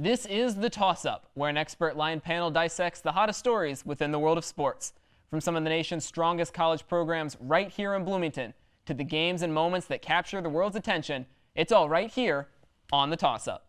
This is The Toss-Up, where an expert line panel dissects the hottest stories within the world of sports. From some of the nation's strongest college programs right here in Bloomington to the games and moments that capture the world's attention, it's all right here on The Toss-Up.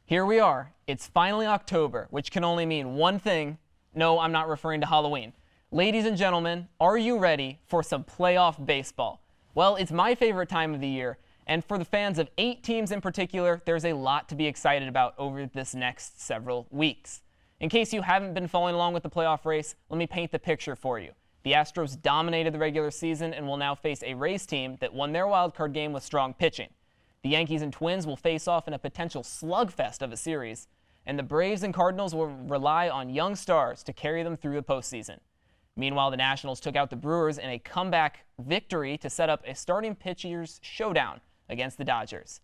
Here we are. It's finally October, which can only mean one thing. No, I'm not referring to Halloween. Ladies and gentlemen, are you ready for some playoff baseball? Well, it's my favorite time of the year, and for the fans of 8 teams in particular, there's a lot to be excited about over this next several weeks. In case you haven't been following along with the playoff race, let me paint the picture for you. The Astros dominated the regular season and will now face a Rays team that won their wildcard game with strong pitching. The Yankees and Twins will face off in a potential slugfest of a series, and the Braves and Cardinals will rely on young stars to carry them through the postseason. Meanwhile, the Nationals took out the Brewers in a comeback victory to set up a starting pitchers showdown against the Dodgers.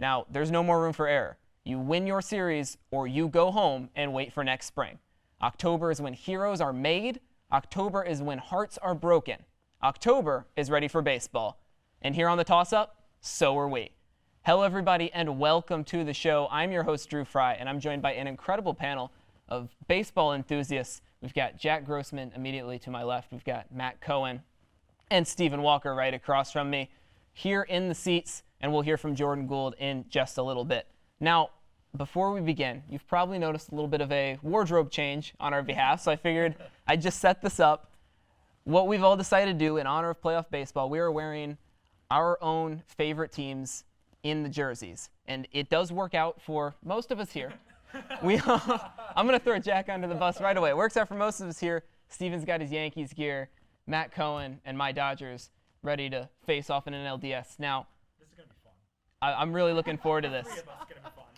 Now, there's no more room for error. You win your series or you go home and wait for next spring. October is when heroes are made. October is when hearts are broken. October is ready for baseball. And here on The Toss-Up, so are we. Hello, everybody, and welcome to the show. I'm your host, Drew Fry, and I'm joined by an incredible panel of baseball enthusiasts. We've got Jack Grossman immediately to my left. We've got Matt Cohen and Stephen Walker right across from me here in the seats, and we'll hear from Jordan Gould in just a little bit. Now, before we begin, you've probably noticed a little bit of a wardrobe change on our behalf, so I figured I'd just set this up. What we've all decided to do in honor of playoff baseball, we are wearing our own favorite teams in the jerseys, and it does work out for most of us here. I'm going to throw Jack under the bus right away. It works out for most of us here. Steven's got his Yankees gear, Matt Cohen and my Dodgers ready to face off in an LDS. Now, this is going to be fun. I'm really looking forward to this.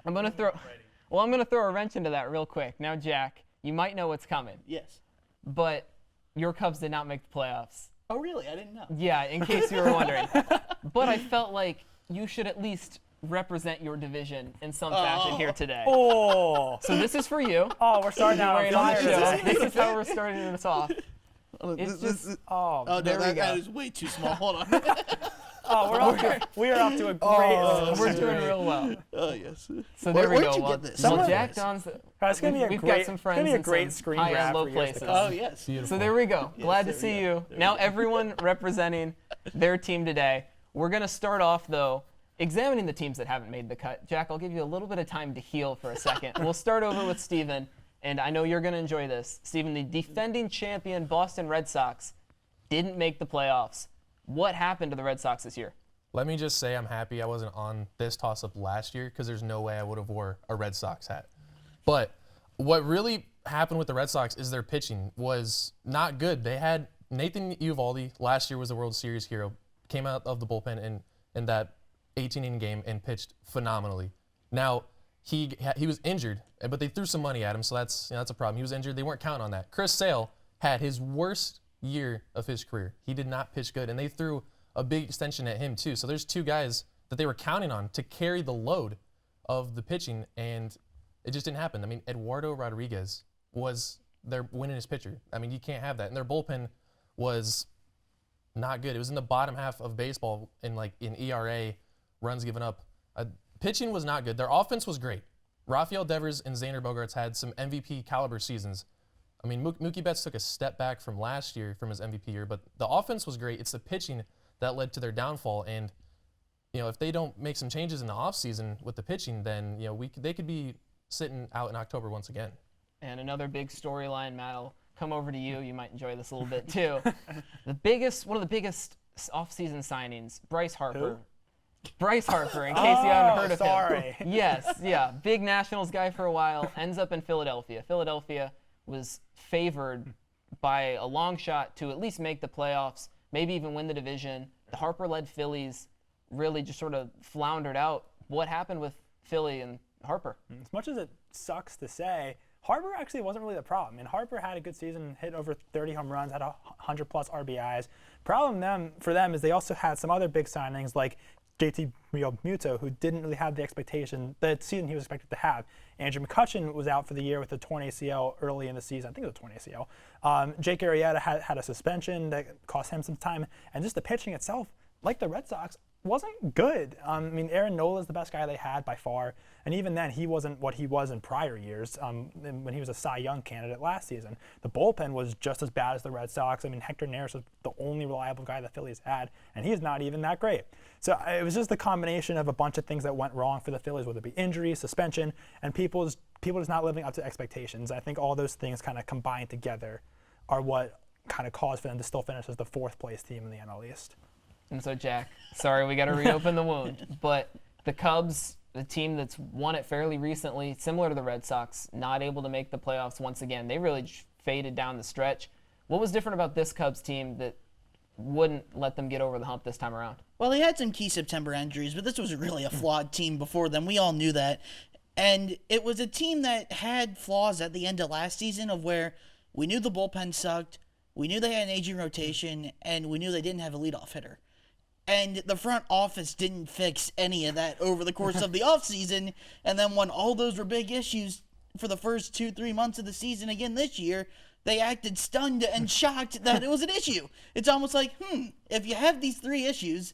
I'm going to throw a wrench into that real quick. Now, Jack, you might know what's coming. Yes. But your Cubs did not make the playoffs. Oh, really? I didn't know. Yeah, in case you were wondering. But I felt like you should at least represent your division in some fashion here today. Oh. So this is for you. Oh, we're starting out on fire. This is how we're starting this off. It's just, no, there we go. that is way too small. Hold on. We are off to a great we're doing real well. Oh, yes. So there we Where'd go. you Well, get this? well, Jack Don's. It's gonna be a we've great, got some friends in great some screen high grab and low for years places. to come. Oh, yes. Beautiful. So there we go. Yes, Glad to there see we you. go. There Now we go. everyone representing their team today. We're going to start off, though, examining the teams that haven't made the cut. Jack, I'll give you a little bit of time to heal for a second. We'll start over with Steven, and I know you're going to enjoy this. Steven, the defending champion Boston Red Sox didn't make the playoffs. What happened to the Red Sox this year? Let me just say I'm happy I wasn't on this toss-up last year because there's no way I would have wore a Red Sox hat. But what really happened with the Red Sox is their pitching was not good. They had Nathan Eovaldi, last year was the World Series hero, came out of the bullpen in that 18-inning game and pitched phenomenally. Now, he was injured, but they threw some money at him, so that's a problem. He was injured. They weren't counting on that. Chris Sale had his worst year of his career. He did not pitch good, and they threw a big extension at him too. So there's 2 guys that they were counting on to carry the load of the pitching, and it just didn't happen. I mean, Eduardo Rodriguez was their winningest pitcher. I mean, you can't have that. And their bullpen was not good. It was in the bottom half of baseball in ERA, runs given up. Pitching was not good. Their offense was great. Rafael Devers and Xander Bogaerts had some MVP caliber seasons. I mean, Mookie Betts took a step back from last year from his MVP year, but the offense was great. It's the pitching that led to their downfall. And, if they don't make some changes in the offseason with the pitching, then, they could be sitting out in October once again. And another big storyline, Matt, I'll come over to you. You might enjoy this a little bit too. One of the biggest offseason signings, Bryce Harper. Who? Bryce Harper, in case you haven't heard of sorry. him. Yes, yeah. Big Nationals guy for a while, ends up in Philadelphia. Philadelphia was favored by a long shot to at least make the playoffs, maybe even win the division. The Harper-led Phillies really just sort of floundered out. What happened with Philly and Harper? As much as it sucks to say, Harper actually wasn't really the problem. I mean, Harper had a good season, hit over 30 home runs, had 100-plus RBIs. Problem for them is they also had some other big signings like JT Realmuto, who didn't really have the expectation, the season he was expected to have. Andrew McCutchen was out for the year with a torn ACL early in the season. I think it was a torn ACL. Jake Arrieta had a suspension that cost him some time. And just the pitching itself, like the Red Sox, wasn't good. I mean, Aaron Nola is the best guy they had by far. And even then, he wasn't what he was in prior years when he was a Cy Young candidate last season. The bullpen was just as bad as the Red Sox. I mean, Hector Neris was the only reliable guy the Phillies had, and he's not even that great. So it was just the combination of a bunch of things that went wrong for the Phillies, whether it be injury, suspension, and people just not living up to expectations. I think all those things kind of combined together are what kind of caused for them to still finish as the fourth-place team in the NL East. And so, Jack, sorry we got to reopen the wound, but the Cubs, the team that's won it fairly recently, similar to the Red Sox, not able to make the playoffs once again. They really faded down the stretch. What was different about this Cubs team that wouldn't let them get over the hump this time around? Well, they had some key September injuries, but this was really a flawed team before them. We all knew that. And it was a team that had flaws at the end of last season of where we knew the bullpen sucked, we knew they had an aging rotation, and we knew they didn't have a leadoff hitter. And the front office didn't fix any of that over the course of the offseason. And then when all those were big issues for the first 2-3 months of the season again this year, they acted stunned and shocked that it was an issue. It's almost like, if you have these 3 issues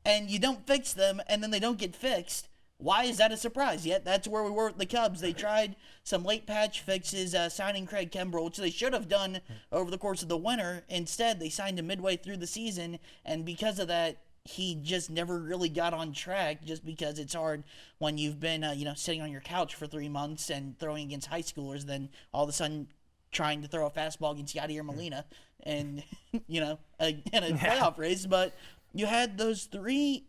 and you don't fix them and then they don't get fixed, why is that a surprise? Yet that's where we were with the Cubs. They tried some late patch fixes, signing Craig Kimbrell, which they should have done over the course of the winter. Instead, they signed him midway through the season, and because of that, he just never really got on track, just because it's hard when you've been, sitting on your couch for 3 months and throwing against high schoolers, then all of a sudden trying to throw a fastball against Yadier Molina and, in a playoff race. But you had those 3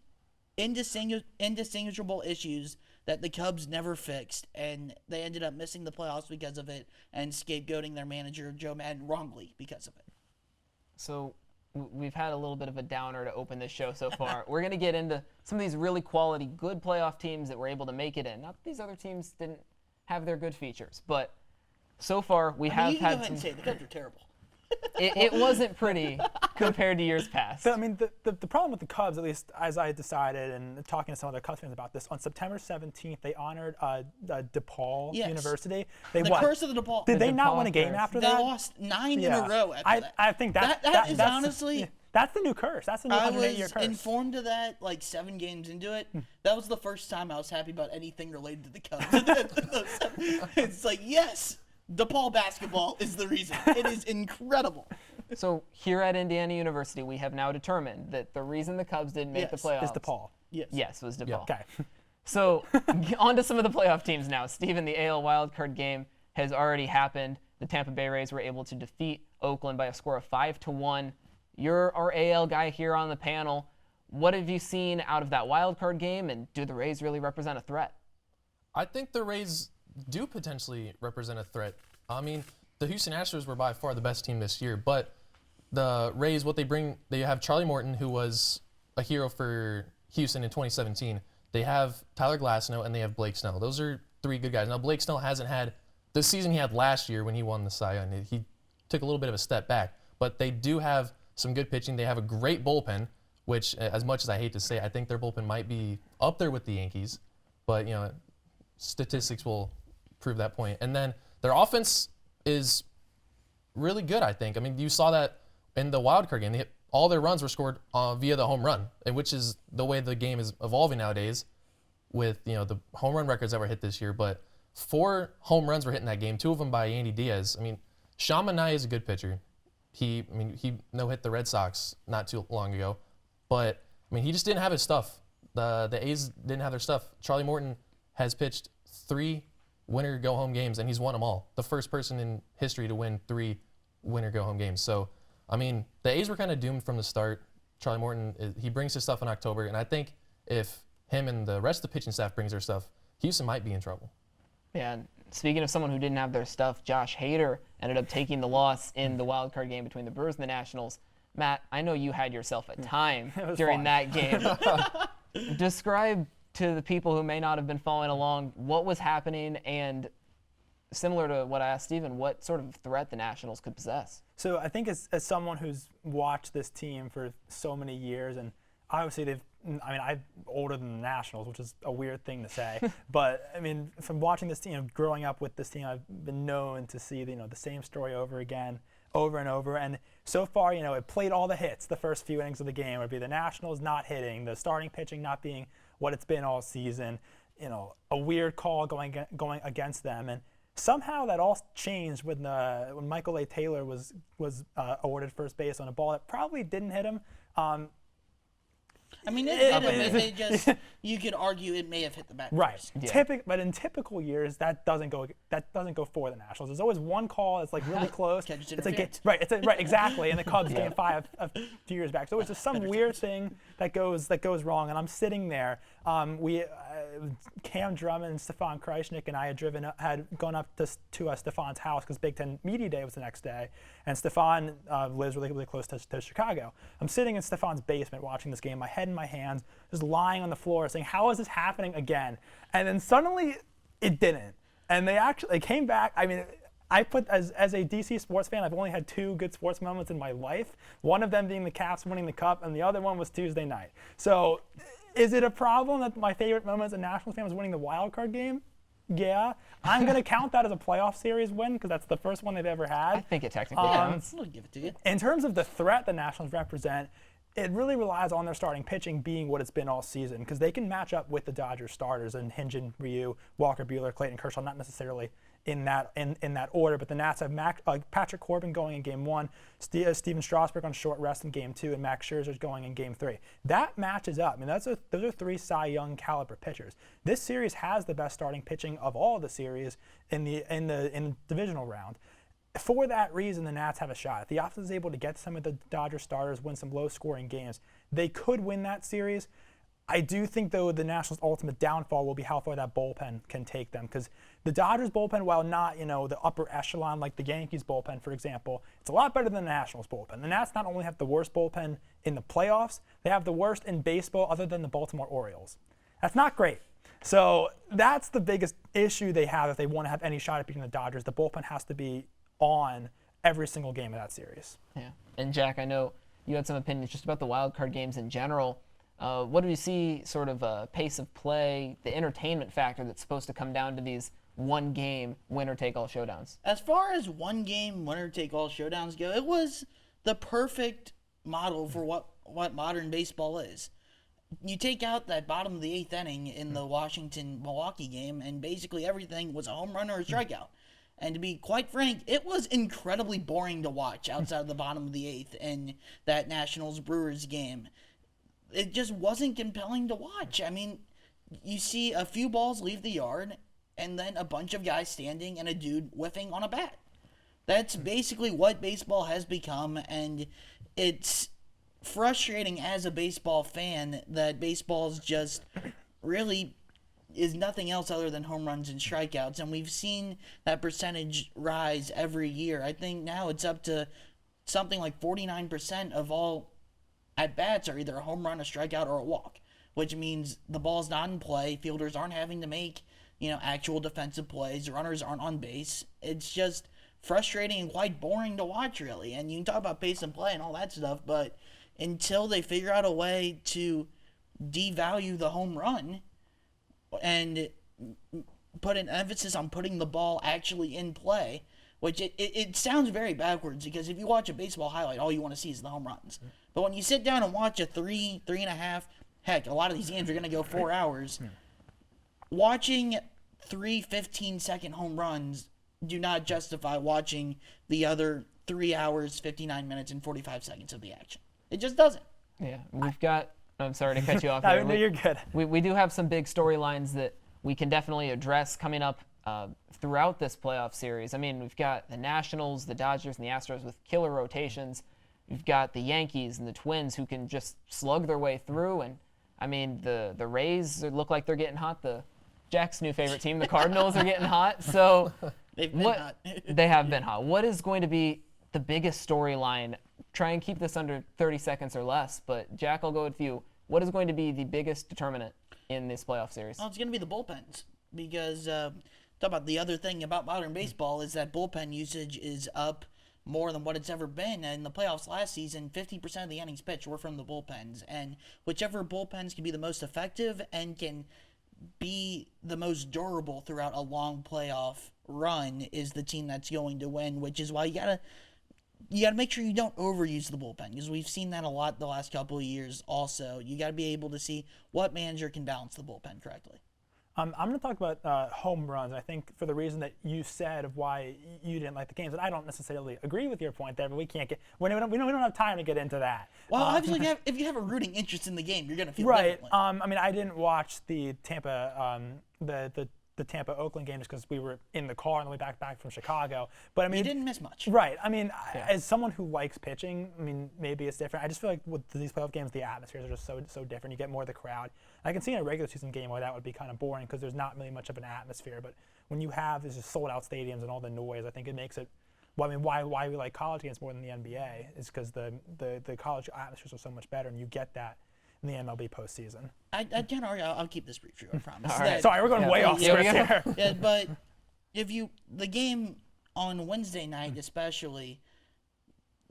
indistinguishable issues that the Cubs never fixed, and they ended up missing the playoffs because of it and scapegoating their manager, Joe Madden, wrongly because of it. So we've had a little bit of a downer to open this show so far. We're going to get into some of these really quality, good playoff teams that were able to make it in. Not that these other teams didn't have their good features, but so far we have you can had go ahead and say the Cubs are terrible. It wasn't pretty compared to years past. So, I mean, the problem with the Cubs, at least as I decided and talking to some other Cubs fans about this, on September 17th, they honored DePaul University. The curse of the DePaul. Did they not DePaul win a game curse. after They that? lost 9 in a row after that. I think that is that's, honestly... yeah, that's the new curse. That's the new I 108-year was curse. informed of that like 7 games into it. That was the first time I was happy about anything related to the Cubs. It's like, yes, DePaul basketball is the reason. It is incredible. So here at Indiana University, we have now determined that the reason the Cubs didn't make the playoffs Is DePaul. Yes, was DePaul. Okay. So on to some of the playoff teams now. Steven, the AL wildcard game has already happened. The Tampa Bay Rays were able to defeat Oakland by a score of 5-1. You're our AL guy here on the panel. What have you seen out of that wildcard game, and do the Rays really represent a threat? I think the Rays do potentially represent a threat. I mean, the Houston Astros were by far the best team this year, but the Rays, what they bring, they have Charlie Morton, who was a hero for Houston in 2017. They have Tyler Glasnow, and they have Blake Snell. Those are 3 good guys. Now, Blake Snell hasn't had the season he had last year when he won the Cy Young. He took a little bit of a step back, but they do have some good pitching. They have a great bullpen, which, as much as I hate to say, I think their bullpen might be up there with the Yankees, but, statistics will prove that point. And then their offense is really good, I think. I mean, you saw that in the wild card game. All their runs were scored via the home run, and which is the way the game is evolving nowadays with, the home run records that were hit this year. But 4 home runs were hit in that game, 2 of them by Andy Diaz. I mean, Sean Manaea is a good pitcher. He no-hit the Red Sox not too long ago. But, he just didn't have his stuff. The A's didn't have their stuff. Charlie Morton has pitched 3 winner go-home games, and he's won them all. The first person in history to win 3 winner go-home games. So, the A's were kind of doomed from the start. Charlie Morton, he brings his stuff in October, and I think if him and the rest of the pitching staff brings their stuff, Houston might be in trouble. Yeah, and speaking of someone who didn't have their stuff, Josh Hader ended up taking the loss in the wild card game between the Brewers and the Nationals. Matt, I know you had yourself a time during fun. that game. describe to the people who may not have been following along what was happening, and similar to what I asked Steven, what sort of threat the Nationals could possess. So I think as someone who's watched this team for so many years, and obviously I'm older than the Nationals, which is a weird thing to say, but I mean, from watching this team, growing up with this team, I've been known to see the same story over again, over and over. And so far, it played all the hits the first few innings of the game. It would be the Nationals not hitting, the starting pitching not being what it's been all season, a weird call going against them. And somehow that all changed when Michael A. Taylor was awarded first base on a ball that probably didn't hit him. I mean, it just you could argue it may have hit the back. Right. First. Yeah. But in typical years, that doesn't go for the Nationals. There's always one call that's like really close. Catcher's It's like interference. right, exactly. In the Cubs game 5 a few years back. So it's just some weird thing that goes wrong. And I'm sitting there. Cam Drummond and Stefan Kreisnick and I had gone up to Stefan's house because Big Ten Media Day was the next day, and Stefan lives really, really close to Chicago. I'm sitting in Stefan's basement watching this game, my head in my hands, just lying on the floor, saying, "How is this happening again?" And then suddenly, it didn't. And they came back. I mean, I put as a DC sports fan, I've only had 2 good sports moments in my life. One of them being the Caps winning the Cup, and the other one was Tuesday night. So. Is it a problem that my favorite moment as a Nationals fan was winning the wild card game? Yeah. I'm going to count that as a playoff series win because that's the first one they've ever had. I think it technically counts. I'll give it to you. In terms of the threat the Nationals represent, it really relies on their starting pitching being what it's been all season because they can match up with the Dodgers starters and Hyun-Jin Ryu, Walker Buehler, Clayton Kershaw, not necessarily in that order, but the Nats have Patrick Corbin going in Game 1, Steven Strasburg on short rest in Game 2, and Max Scherzer's going in Game 3. That matches up. I mean, those are 3 Cy Young caliber pitchers. This series has the best starting pitching of all the series in the divisional round. For that reason, the Nats have a shot. If the offense is able to get some of the Dodgers starters, win some low-scoring games, they could win that series. I do think, though, the Nationals' ultimate downfall will be how far that bullpen can take them. Because the Dodgers' bullpen, while not, the upper echelon like the Yankees' bullpen, for example, it's a lot better than the Nationals' bullpen. The Nats not only have the worst bullpen in the playoffs, they have the worst in baseball other than the Baltimore Orioles. That's not great. So that's the biggest issue they have if they want to have any shot at beating the Dodgers. The bullpen has to be on every single game of that series. Yeah. And Jack, I know you had some opinions just about the wild card games in general. What do you see sort of pace of play, the entertainment factor that's supposed to come down to these one-game winner-take-all showdowns? As far as one-game winner-take-all showdowns go, it was the perfect model for what modern baseball is. You take out that bottom of the 8th inning in the Washington-Milwaukee game, and basically everything was a home run or a strikeout. And to be quite frank, it was incredibly boring to watch outside of the bottom of the 8th in that Nationals-Brewers game. It just wasn't compelling to watch. I mean, you see a few balls leave the yard, and then a bunch of guys standing and a dude whiffing on a bat. That's basically what baseball has become, and it's frustrating as a baseball fan that baseball's just really is nothing else other than home runs and strikeouts, and we've seen that percentage rise every year. I think now it's up to something like 49% of all at-bats are either a home run, a strikeout, or a walk, which means the ball's not in play, fielders aren't having to make, actual defensive plays, runners aren't on base. It's just frustrating and quite boring to watch, really. And you can talk about pace and play and all that stuff, but until they figure out a way to devalue the home run and put an emphasis on putting the ball actually in play, which it sounds very backwards because if you watch a baseball highlight, all you want to see is the home runs. But when you sit down and watch a 3.5, heck, a lot of these games are going to go 4 hours, watching 3 15-second home runs do not justify watching the other 3 hours, 59 minutes, and 45 seconds of the action. It just doesn't. Yeah, we've got – I'm sorry to cut you off No, there. you're good. We do have some big storylines that we can definitely address coming up throughout this playoff series. I mean, we've got the Nationals, the Dodgers, and the Astros with killer rotations. We've got the Yankees and the Twins who can just slug their way through. And, I mean, the Rays look like they're getting hot. Jack's new favorite team, the Cardinals, are getting hot. So They've been hot. They have been hot. What is going to be the biggest storyline? Try and keep this under 30 seconds or less. But, Jack, I'll go with you. what is going to be the biggest determinant in this playoff series? Well, it's going to be the bullpens because talk about the other thing about modern baseball is that bullpen usage is up more than what it's ever been. And in the playoffs last season, 50% of the innings pitched were from the bullpens. And whichever bullpens can be the most effective and can be the most durable throughout a long playoff run is the team that's going to win, which is why you gotta make sure you don't overuse the bullpen, because we've seen that a lot the last couple of years also. You got to be able to see what manager can balance the bullpen correctly. I'm going to talk about home runs. I think for the reason that you said of why you didn't like the games, and I don't necessarily agree with your point there, but we can't get we don't have time to get into that. Well, obviously, if you have a rooting interest in the game, you're going to feel right. differently. I mean, I didn't watch the Tampa the Tampa Oakland game just because we were in the car on the way back from Chicago. But I mean, you didn't miss much. Right. I mean, as someone who likes pitching, I mean, maybe it's different. I just feel like with these playoff games, the atmospheres are just so different. You get more of the crowd. I can see in a regular season game why that would be kind of boring because there's not really much of an atmosphere. But when you have these just sold out stadiums and all the noise, I think it makes it. Well, I mean, why we like college games more than the NBA is because the college atmospheres are so much better, and you get that in the MLB postseason. I can't argue. I'll keep this brief, true, I promise. All right. Sorry, we're going way off script here. Yeah, but the game on Wednesday night especially,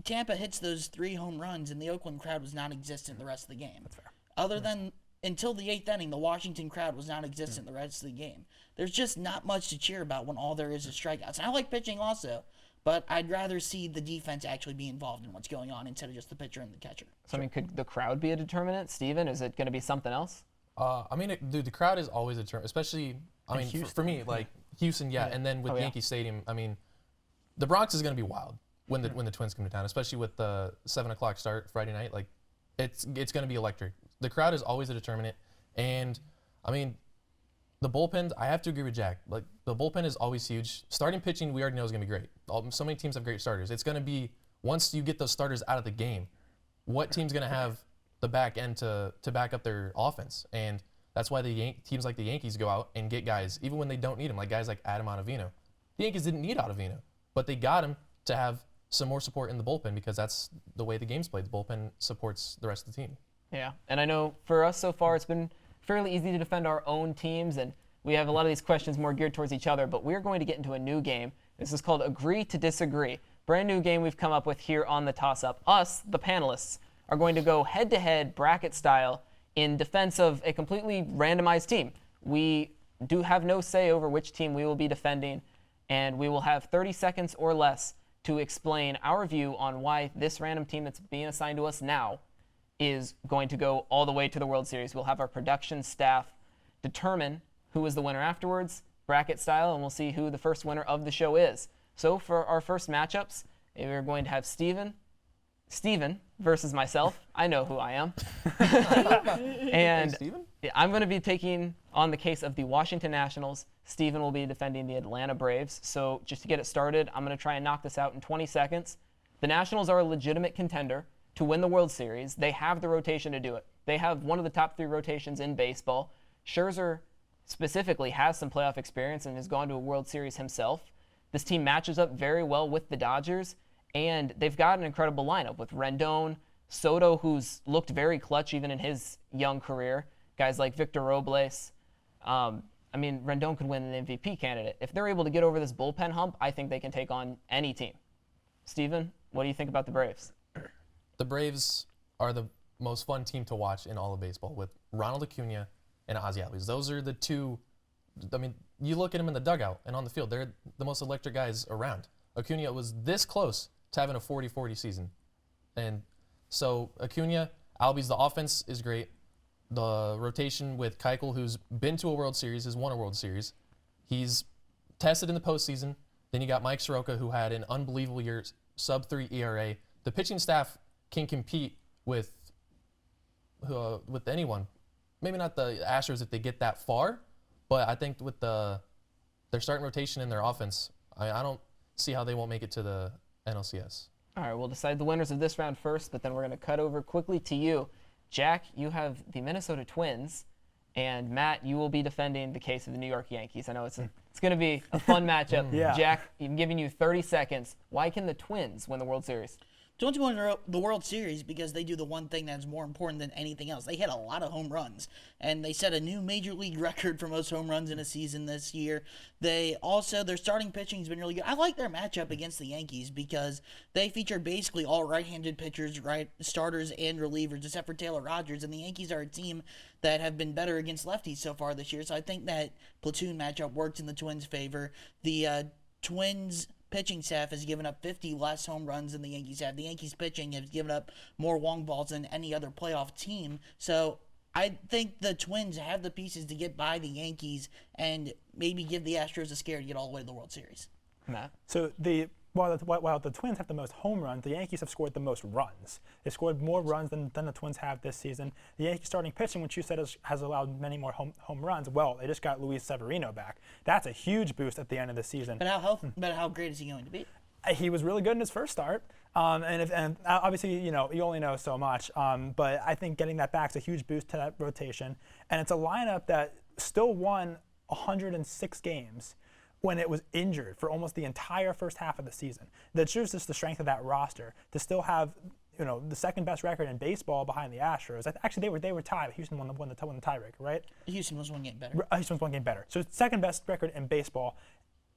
Tampa hits those 3 home runs and the Oakland crowd was non-existent the rest of the game. That's fair. Other than until the 8th inning, the Washington crowd was non-existent the rest of the game. There's just not much to cheer about when all there is strikeouts. And I like pitching also, but I'd rather see the defense actually be involved in what's going on instead of just the pitcher and the catcher. So, I mean, could the crowd be a determinant? Steven, is it going to be something else? I mean, the crowd is always a term, especially, I mean, for me, like Houston, yeah, and then with Yankee Stadium, I mean, the Bronx is going to be wild when the Twins come to town, especially with the 7 o'clock start Friday night. Like, it's going to be electric. The crowd is always a determinant, and I mean, the bullpen, I have to agree with Jack. Like, the bullpen is always huge. Starting pitching, we already know is going to be great. So many teams have great starters. It's going to be, once you get those starters out of the game, what team's going to have the back end to back up their offense? And that's why teams like the Yankees go out and get guys, even when they don't need them, like guys like Adam Ottavino. The Yankees didn't need Ottavino, but they got him to have some more support in the bullpen because that's the way the game's played. The bullpen supports the rest of the team. Yeah, and I know for us so far it's been fairly easy to defend our own teams, and we have a lot of these questions more geared towards each other, but we're going to get into a new game. This is called Agree to Disagree. Brand new game we've come up with here on the Toss-Up. Us, the panelists, are going to go head-to-head bracket style in defense of a completely randomized team. We do have no say over which team we will be defending, and we will have 30 seconds or less to explain our view on why this random team that's being assigned to us now is going to go all the way to the World Series. We'll have our production staff determine who is the winner afterwards, bracket style, and we'll see who the first winner of the show is. So for our first matchups, we're going to have Steven versus myself. I know who I am. And Steven? I'm going to be taking on the case of the Washington Nationals. Steven will be defending the Atlanta Braves. So just to get it started, I'm going to try and knock this out in 20 seconds. The Nationals are a legitimate contender to win the World Series. They have the rotation to do it. They have one of the top 3 rotations in baseball. Scherzer specifically has some playoff experience and has gone to a World Series himself. This team matches up very well with the Dodgers, and they've got an incredible lineup with Rendon, Soto, who's looked very clutch even in his young career, guys like Victor Robles. I mean, Rendon could win an MVP candidate. If they're able to get over this bullpen hump, I think they can take on any team. Steven, what do you think about the Braves? The Braves are the most fun team to watch in all of baseball with Ronald Acuna and Ozzie Albies. Those are the two. I mean, you look at them in the dugout and on the field, they're the most electric guys around. Acuna was this close to having a 40-40 season. And so Acuna, Albies, the offense is great. The rotation with Keuchel, who's been to a World Series, has won a World Series. He's tested in the postseason. Then you got Mike Soroka, who had an unbelievable year, sub-3 ERA. The pitching staff can compete with anyone. Maybe not the Astros if they get that far, but I think with their starting rotation and their offense, I don't see how they won't make it to the NLCS. All right, we'll decide the winners of this round first, but then we're going to cut over quickly to you. Jack, you have the Minnesota Twins, and Matt, you will be defending the case of the New York Yankees. I know it's going to be a fun matchup. Yeah. Jack, I'm giving you 30 seconds. Why can the Twins win the World Series? Twins won the World Series because they do the one thing that's more important than anything else. They hit a lot of home runs, and they set a new major league record for most home runs in a season this year. Their starting pitching has been really good. I like their matchup against the Yankees because they feature basically all right-handed pitchers, starters and relievers, except for Taylor Rogers, and the Yankees are a team that have been better against lefties so far this year. So I think that platoon matchup works in the Twins' favor. The Twins pitching staff has given up 50 less home runs than the Yankees have. The Yankees pitching has given up more long balls than any other playoff team. So I think the Twins have the pieces to get by the Yankees and maybe give the Astros a scare to get all the way to the World Series. Matt? So while the Twins have the most home runs, the Yankees have scored the most runs. They scored more runs than the Twins have this season. The Yankees starting pitching, which you said has allowed many more home runs, well, they just got Luis Severino back. That's a huge boost at the end of the season. But how great is he going to be? He was really good in his first start, and obviously, you only know so much. But I think getting that back is a huge boost to that rotation, and it's a lineup that still won 106 games when it was injured for almost the entire first half of the season. That shows just the strength of that roster to still have, the second best record in baseball behind the Astros. Actually, they were tied. Houston won the tiebreaker, right? Houston was one game better. Houston was one game better. So second best record in baseball,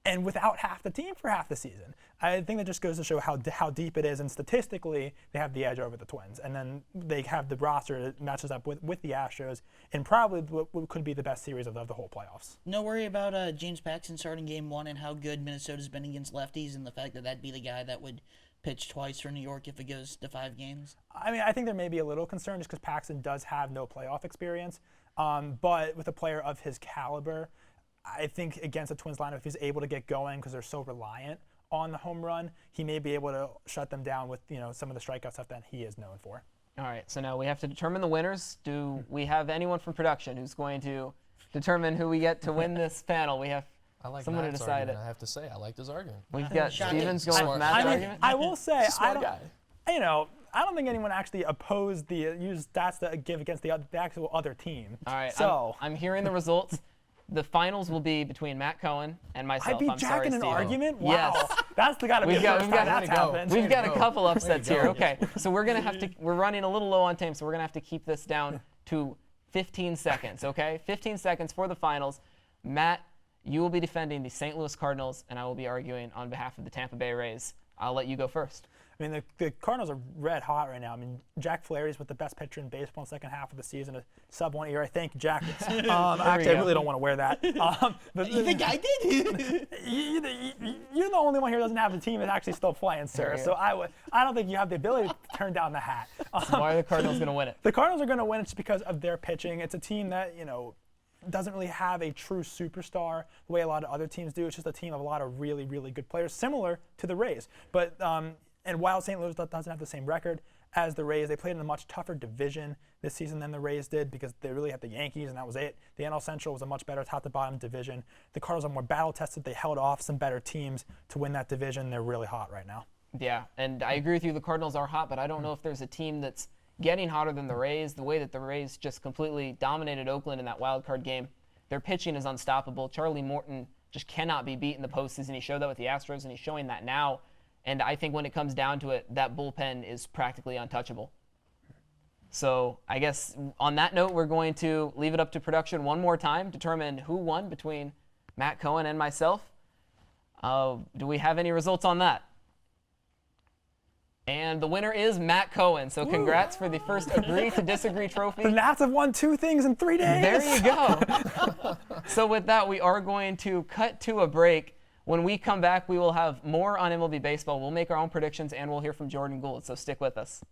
and without half the team for half the season. I think that just goes to show how deep it is, and statistically, they have the edge over the Twins. And then they have the roster that matches up with the Astros in probably what could be the best series of the whole playoffs. No worry about James Paxton starting game one and how good Minnesota's been against lefties and the fact that that'd be the guy that would pitch twice for New York if it goes to 5 games. I mean, I think there may be a little concern just because Paxton does have no playoff experience. But with a player of his caliber, I think against the Twins lineup, if he's able to get going because they're so reliant on the home run, he may be able to shut them down with some of the strikeout stuff that he is known for. All right, so now we have to determine the winners. Do we have anyone from production who's going to determine who we get to win this panel? We have I like someone to Matt's decide argument, it. I have to say, I like this argument. We've got Shocking. Stevens going with Smart. Matt's I argument. I will say, Smart guy. I don't think anyone actually opposed use stats to give against the actual other team. All right, So I'm hearing the results. The finals will be between Matt Cohen and myself. I beat I'm Jack sorry, in an Steve. argument? Wow. Yes. That's got to be the first time that's happened. We've got a couple upsets Way to here. go. Okay, so we're running a little low on time, so we're gonna have to keep this down to 15 seconds. Okay, 15 seconds for the finals. Matt, you will be defending the St. Louis Cardinals, and I will be arguing on behalf of the Tampa Bay Rays. I'll let you go first. I mean, the Cardinals are red hot right now. I mean, Jack Flaherty's with the best pitcher in baseball in the second half of the season, a sub-1 ERA. Thank you, Jack. Actually, I really don't want to wear that. But You think I did? you're the only one here who doesn't have a team that's actually still playing, sir. So I don't think you have the ability to turn down the hat. Why are the Cardinals going to win it? The Cardinals are going to win it just because of their pitching. It's a team that, doesn't really have a true superstar the way a lot of other teams do. It's just a team of a lot of really, really good players, similar to the Rays. But and while St. Louis doesn't have the same record as the Rays, they played in a much tougher division this season than the Rays did because they really had the Yankees, and that was it. The NL Central was a much better top-to-bottom division. The Cardinals are more battle-tested. They held off some better teams to win that division. They're really hot right now. Yeah, and I agree with you. The Cardinals are hot, but I don't know if there's a team that's getting hotter than the Rays. The way that the Rays just completely dominated Oakland in that wild card game. Their pitching is unstoppable. Charlie Morton just cannot be beat in the postseason. He showed that with the Astros, and he's showing that now. And I think when it comes down to it, that bullpen is practically untouchable. So I guess on that note, we're going to leave it up to production one more time, determine who won between Matt Cohen and myself. Do we have any results on that? And the winner is Matt Cohen. So congrats for the first Agree to Disagree trophy. The Nats have won 2 things in 3 days. There you go. So with that, we are going to cut to a break. When we come back, we will have more on MLB baseball. We'll make our own predictions, and we'll hear from Jordan Gould. So stick with us.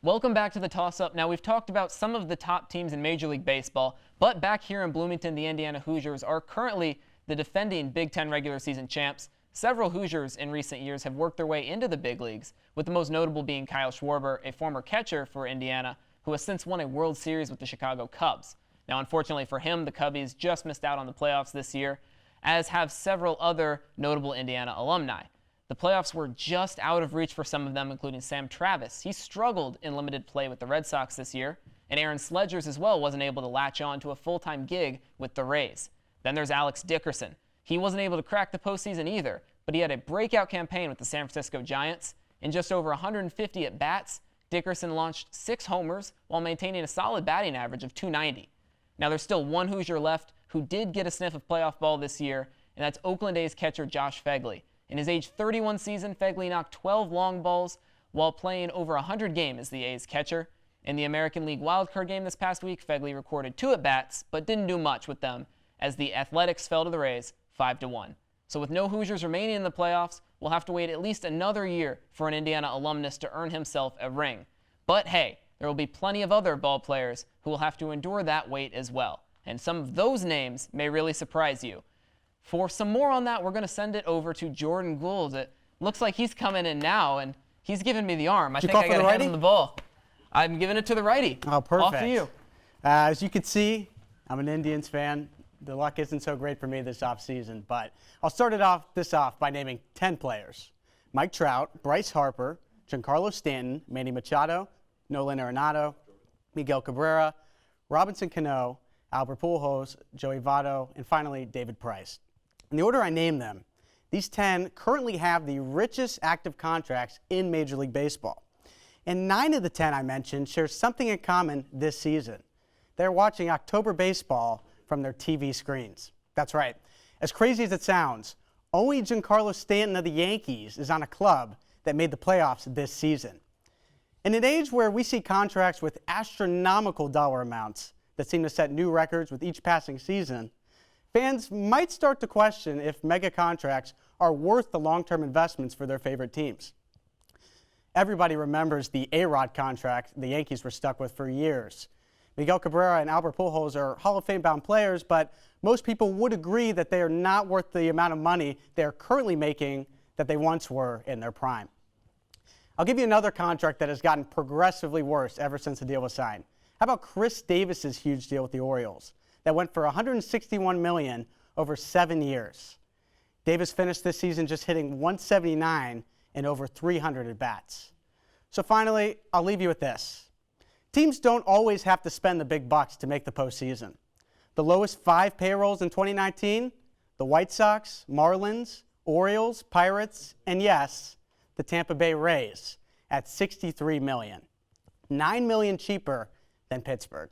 Welcome back to the Toss-Up. Now, we've talked about some of the top teams in Major League Baseball, but back here in Bloomington, the Indiana Hoosiers are currently the defending Big Ten regular season champs. several Hoosiers in recent years have worked their way into the big leagues, with the most notable being Kyle Schwarber, a former catcher for Indiana, who has since won a World Series with the Chicago Cubs. Now, unfortunately for him, the Cubbies just missed out on the playoffs this year, as have several other notable Indiana alumni. The playoffs were just out of reach for some of them, including Sam Travis. He struggled in limited play with the Red Sox this year, and Aaron Sledgers as well wasn't able to latch on to a full-time gig with the Rays. Then there's Alex Dickerson. He wasn't able to crack the postseason either, but he had a breakout campaign with the San Francisco Giants. In just over 150 at-bats, Dickerson launched 6 homers while maintaining a solid batting average of .290. Now there's still one Hoosier left who did get a sniff of playoff ball this year, and that's Oakland A's catcher Josh Phegley. In his age 31 season, Phegley knocked 12 long balls while playing over 100 games as the A's catcher. In the American League wildcard game this past week, Phegley recorded 2 at-bats, but didn't do much with them as the Athletics fell to the Rays 5-1. So with no Hoosiers remaining in the playoffs, we'll have to wait at least another year for an Indiana alumnus to earn himself a ring. But hey, there will be plenty of other ball players who will have to endure that wait as well. And some of those names may really surprise you. For some more on that, we're going to send it over to Jordan Gould. It looks like he's coming in now, and he's giving me the arm. I think I got to hand him the ball. I'm giving it to the righty. Oh, perfect. Off to you. As you can see, I'm an Indians fan. The luck isn't so great for me this offseason, but I'll start this off by naming 10 players. Mike Trout, Bryce Harper, Giancarlo Stanton, Manny Machado, Nolan Arenado, Miguel Cabrera, Robinson Cano, Albert Pujols, Joey Votto, and finally David Price. In the order I named them, these 10 currently have the richest active contracts in Major League Baseball. And 9 of the 10 I mentioned share something in common this season. They're watching October baseball from their TV screens. That's right. As crazy as it sounds, only Giancarlo Stanton of the Yankees is on a club that made the playoffs this season. In an age where we see contracts with astronomical dollar amounts that seem to set new records with each passing season, fans might start to question if mega contracts are worth the long-term investments for their favorite teams. Everybody remembers the A-Rod contract the Yankees were stuck with for years. Miguel Cabrera and Albert Pujols are Hall of Fame-bound players, but most people would agree that they are not worth the amount of money they are currently making that they once were in their prime. I'll give you another contract that has gotten progressively worse ever since the deal was signed. How about Chris Davis's huge deal with the Orioles that went for $161 million over 7 years? Davis finished this season just hitting .179 in over 300 at-bats. So finally, I'll leave you with this. Teams don't always have to spend the big bucks to make the postseason. The lowest 5 payrolls in 2019, the White Sox, Marlins, Orioles, Pirates, and yes, the Tampa Bay Rays at $63 million. $9 million cheaper than Pittsburgh.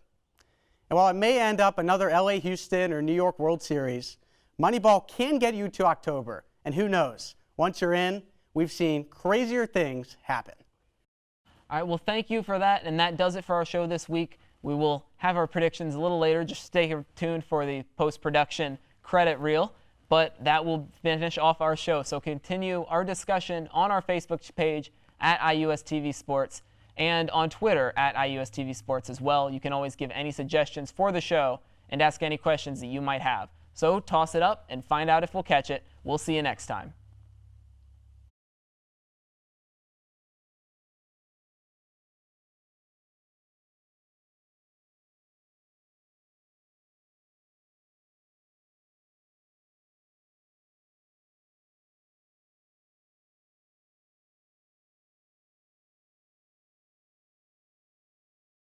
And while it may end up another LA Houston or New York World Series, Moneyball can get you to October. And who knows, once you're in, we've seen crazier things happen. All right, well, thank you for that, and that does it for our show this week. We will have our predictions a little later. Just stay tuned for the post-production credit reel, but that will finish off our show. So continue our discussion on our Facebook page at IUSTV Sports and on Twitter at IUSTV Sports as well. You can always give any suggestions for the show and ask any questions that you might have. So toss it up and find out if we'll catch it. We'll see you next time.